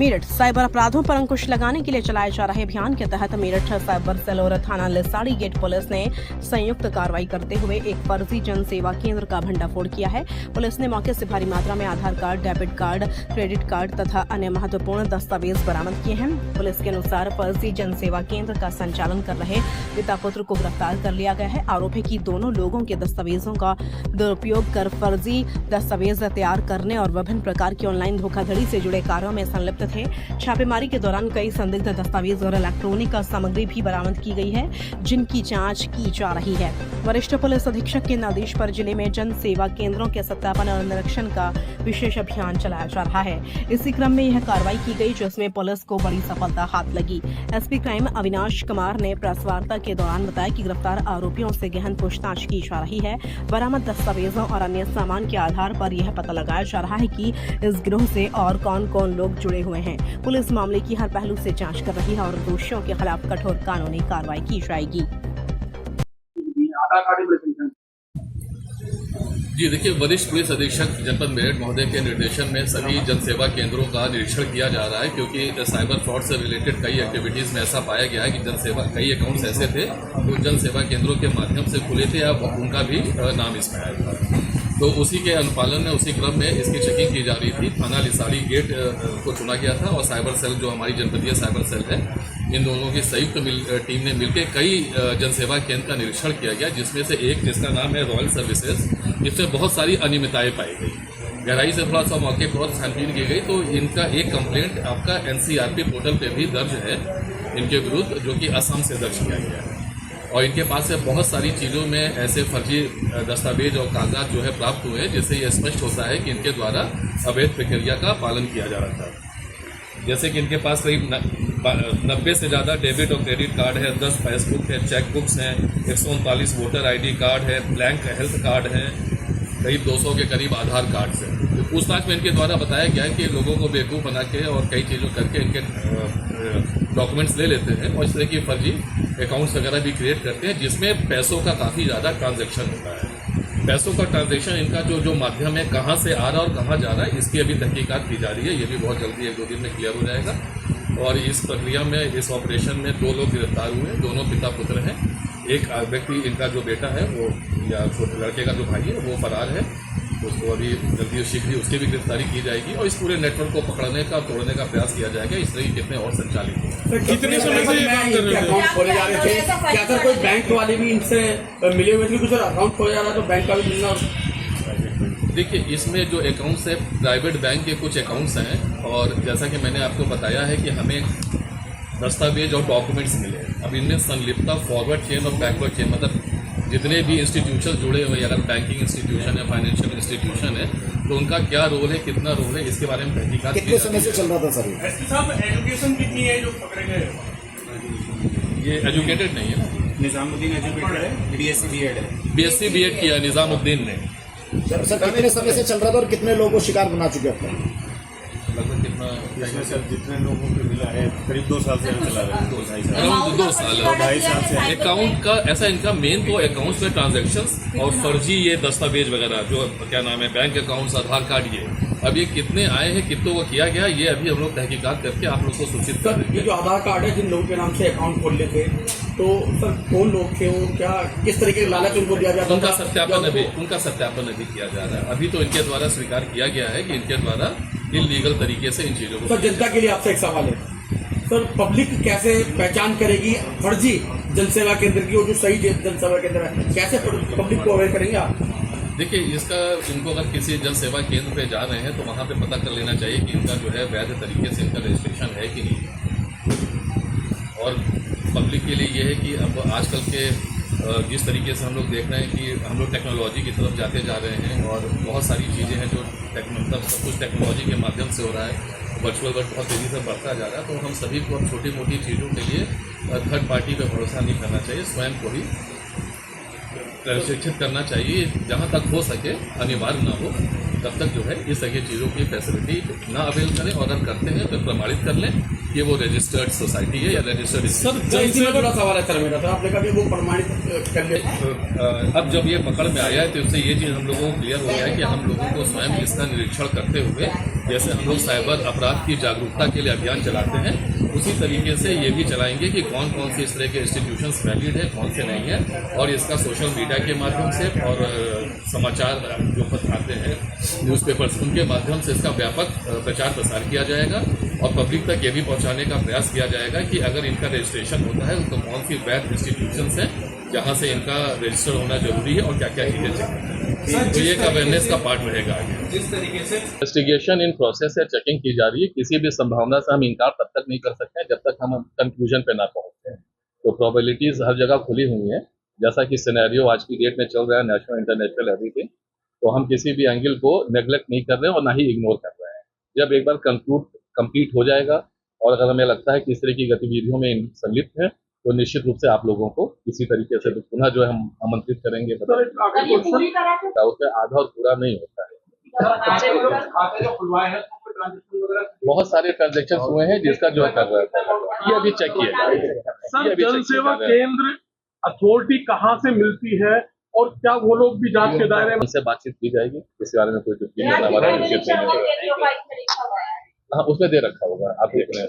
Meerut cyber अपराधों पर अंकुश लगाने के लिए चलाए जा रहे अभियान के तहत मेरठ साइबर सेल और थाना लिसाड़ी गेट पुलिस ने संयुक्त कार्रवाई करते हुए एक फर्जी जन सेवा केंद्र का भंडाफोड़ किया है। पुलिस ने मौके से भारी मात्रा में Aadhaar card, debit card, credit card तथा अन्य महत्वपूर्ण दस्तावेज बरामद किए हैं। पुलिस के अनुसार फर्जी जन सेवा केंद्र का संचालन कर रहे पिता पुत्र को गिरफ्तार कर लिया गया है। आरोप है कि दोनों लोगों के दस्तावेजों का दुरुपयोग कर फर्जी दस्तावेज तैयार करने और विभिन्न प्रकार की ऑनलाइन धोखाधड़ी से जुड़े कार्यों में संलिप्त थे। छापेमारी के दौरान कई संदिग्ध दस्तावेज और इलेक्ट्रॉनिक सामग्री भी बरामद की गई है, जिनकी जांच की जा रही है। वरिष्ठ पुलिस अधीक्षक के निर्देश पर जिले में जन सेवा केंद्रों के सत्यापन और निरीक्षण का विशेष अभियान चलाया जा रहा है। इसी क्रम में यह कार्रवाई की गई, जिसमें पुलिस को बड़ी सफलता हाथ लगी। एसपी क्राइम अविनाश कुमार ने प्रेस वार्ता के दौरान बताया कि गिरफ्तार आरोपियों से गहन पूछताछ की जा रही है। बरामद दस्तावेजों और अन्य सामान के आधार पर यह पता लगाया जा रहा है कि इस गिरोह से और कौन लोग जुड़े हुए हैं। पुलिस मामले की हर पहलू से जांच कर रही है और दोषियों के खिलाफ कठोर कानूनी कार्रवाई की जाएगी। जी देखिए, वरिष्ठ पुलिस अधीक्षक जनपद मेरठ महोदय के निर्देशन में सभी जन सेवा केंद्रों का निरीक्षण किया जा रहा है, क्योंकि साइबर फ्रॉड से रिलेटेड कई एक्टिविटीज में ऐसा पाया गया है कि जन सेवा कई अकाउंट्स ऐसे थे जो जन सेवा केंद्रों के माध्यम से खुले थे या उनका भी नाम इसमें आया था। तो उसी के अनुपालन में उसी क्रम में इसकी चेकिंग की जा रही थी। थाना लिसाड़ी गेट को चुना गया था और साइबर सेल जो हमारी जनपदीय साइबर सेल है, इन दोनों की संयुक्त टीम ने मिलकर कई जन सेवा केंद्र का निरीक्षण किया गया, जिसमें से एक जिसका नाम है रॉयल सर्विसेज, जिसमें बहुत सारी अनियमितताएं पाई गई। गहराई से थोड़ा सा मौके पर छानबीन की गई तो इनका एक कंप्लेंट आपका एनसीआरपी पोर्टल पे भी दर्ज है इनके विरुद्ध, जो कि असम से दर्ज किया गया है। और इनके पास से बहुत सारी चीज़ों में ऐसे फर्जी दस्तावेज और कागजात जो है प्राप्त हुए, जिससे ये स्पष्ट होता है कि इनके द्वारा अवैध प्रक्रिया का पालन किया जा रहा था। जैसे कि इनके पास करीब 90 से ज़्यादा डेबिट और क्रेडिट कार्ड है, 10 फेसबुक है, चेक बुक्स हैं, 139 वोटर आईडी कार्ड है, ब्लैंक हेल्थ कार्ड है, करीब 200 के करीब आधार कार्ड है। तो पूछताछ में इनके द्वारा बताया गया है कि लोगों को बेवकूफ़ बना के और कई चीज़ों करके इनके डॉक्यूमेंट्स ले लेते हैं और इस तरह की फर्जी अकाउंट्स वगैरह भी क्रिएट करते हैं, जिसमें पैसों का काफ़ी ज़्यादा ट्रांजैक्शन होता है। पैसों का ट्रांजैक्शन इनका जो माध्यम है, कहाँ से आ रहा है और कहाँ जा रहा है, इसकी अभी तहकीकात की जा रही है। ये भी बहुत जल्दी 1-2 दिन में क्लियर हो जाएगा। और इस प्रक्रिया में, इस ऑपरेशन में 2 लोग गिरफ्तार हुए हैं, दोनों पिता पुत्र हैं। एक व्यक्ति, इनका जो बेटा है वो, या छोटे लड़के का जो भाई है वो फरार है, उसको अभी जल्दी शीघ्र ही उसकी भी गिरफ्तारी की जाएगी और इस पूरे नेटवर्क को पकड़ने का, तोड़ने का प्रयास किया जाएगा। इस तरह कितने और संचालित हैं। कितने समय से अकाउंट खोले जा रहे थे? क्या सर कोई बैंक वाले भी इनसे मिले हुए थे? कुछ अकाउंट खोला जा रहा है तो बैंक का भी मिलना? देखिए, इसमें जो अकाउंट्स है, प्राइवेट बैंक के कुछ अकाउंट्स हैं और जैसा कि मैंने आपको बताया है कि हमें दस्तावेज और डॉक्यूमेंट्स मिले। अब इनमें संलिप्तता फॉरवर्ड चेन और बैकवर्ड चेन, मतलब जितने भी इंस्टीट्यूशन जुड़े हुए, अगर बैंकिंग इंस्टीट्यूशन है, फाइनेंशियल इंस्टीट्यूशन है, तो उनका क्या रोल है, कितना रोल है, इसके बारे में तहकीकात कितने समय से चल रहा था सर? साहब, एजुकेशन कितनी है जो पकड़े गए? ये एजुकेटेड नहीं है। निजामुद्दीन एजुकेटेड है, बीएससी बीएड किया निजामुद्दीन ने। सर कितने समय से चल रहा था और कितने लोगों को शिकार बना चुके हैं? लगभग कितना, इसमें सर जितने लोगों को मिला है करीब 2 साल से चला रहे हैं, 2 साल 2.5 साल से। अकाउंट का ऐसा, इनका मेन तो अकाउंट्स में ट्रांजैक्शंस और फर्जी ये दस्तावेज वगैरह, जो क्या नाम है, बैंक अकाउंट्स, आधार कार्ड, ये अब ये कितने आए हैं, कितनों को किया गया, ये अभी हम लोग तहकीकात करके आप लोग को सूचित कर देंगे। ये जो आधार कार्ड है, जिन लोगों के नाम से अकाउंट खोल लेते, तो सर कौन लोग थे वो, क्या किस तरीके का लालच उनको दिया जाता है? उनका सत्यापन अभी किया जा रहा है। अभी तो इनके द्वारा स्वीकार किया गया है कि इनके द्वारा इलीगल तरीके से इन चीजों को। सर, जनता के लिए आपसे एक सवाल है सर, पब्लिक कैसे पहचान करेगी फर्जी जनसेवा केंद्र की और जो सही जनसेवा केंद्र है, कैसे पब्लिक को अवेयर करेंगे आप? देखिए, इसका इनको अगर किसी जन सेवा केंद्र पे जा रहे हैं तो वहाँ पे पता कर लेना चाहिए कि इनका जो है वैध तरीके से इनका रजिस्ट्रेशन है कि नहीं। और पब्लिक के लिए ये है कि अब आजकल के जिस तरीके से हम लोग देख रहे हैं कि हम लोग टेक्नोलॉजी की तरफ जाते जा रहे हैं और बहुत सारी चीज़ें हैं जो मतलब सब कुछ टेक्नोलॉजी के माध्यम से हो रहा है, वर्चुअल वर्ल्ड बहुत तेज़ी से बढ़ता जा रहा है। तो हम सभी को अब छोटी मोटी चीज़ों के लिए थर्ड पार्टी पर भरोसा नहीं करना चाहिए, स्वयं को ही प्रशिक्षित करना चाहिए। जहाँ तक हो सके, अनिवार्य ना हो तब तक जो है इस तरह की चीज़ों की फैसिलिटी ना अवेल करें, और अगर करते हैं तो प्रमाणित कर लें कि वो रजिस्टर्ड सोसाइटी है या रजिस्टर्ड। सर, बड़ा सवाल है सर मेरा, तो आपने कहा कि वो प्रमाणित कर ले। अब जब ये पकड़ में आया है तो इससे ये चीज़ हम लोगों को क्लियर हो गया है कि हम लोगों को स्वयं इसका निरीक्षण करते हुए जैसे हम लोग साइबर अपराध की जागरूकता के लिए अभियान चलाते हैं, उसी तरीके से ये भी चलाएंगे कि कौन कौन से इस तरह के इंस्टीट्यूशंस वैलिड है, कौन से नहीं है, और इसका सोशल मीडिया के माध्यम से और समाचार जो पत्र आते हैं, न्यूज़पेपर्स, उनके माध्यम से इसका व्यापक प्रचार प्रसार किया जाएगा और पब्लिक तक ये भी पहुंचाने का प्रयास किया जाएगा कि अगर इनका रजिस्ट्रेशन होता है तो कौन सी वैध इंस्टीट्यूशंस हैं जहां से इनका रजिस्टर होना जरूरी है और क्या क्या चीजें चाहिए। तो ये एक अवेयरनेस का पार्ट रहेगा आगे। जिस तरीके से इन्वेस्टिगेशन इन प्रोसेस है, चेकिंग की जा रही है। किसी भी संभावना से हम इनकार तब तक नहीं कर सकते हैं जब तक हम कंक्लूजन पे ना पहुंचते हैं। तो प्रोबेबिलिटीज हर जगह खुली हुई हैं, जैसा कि सिनेरियो आज की डेट में चल रहा है, नेशनल इंटरनेशनल एवरीथिंग, तो हम किसी भी एंगल को नेग्लेक्ट नहीं कर रहे हैं और ना ही इग्नोर कर रहे हैं। जब एक बार कंप्लीट हो जाएगा और अगर हमें लगता है कि इस तरह की गतिविधियों में संलिप्त है तो निश्चित रूप से आप लोगों को इसी तरीके से पुनः जो है हम आमंत्रित करेंगे। उसमें आधा और पूरा नहीं होता है। बहुत सारे ट्रांजेक्शन हुए हैं जिसका जो कर रहा है ये अभी चेक किया जाएगा। सर, जन सेवा केंद्र अथॉरिटी कहाँ से मिलती है और क्या वो लोग भी जांच के दायरे में? उनसे बातचीत की जाएगी, इस बारे में कोई टिप्पणी करना हमारा उचित नहीं है। हाँ, उसमें दे रखा होगा, आप देख रहे हैं।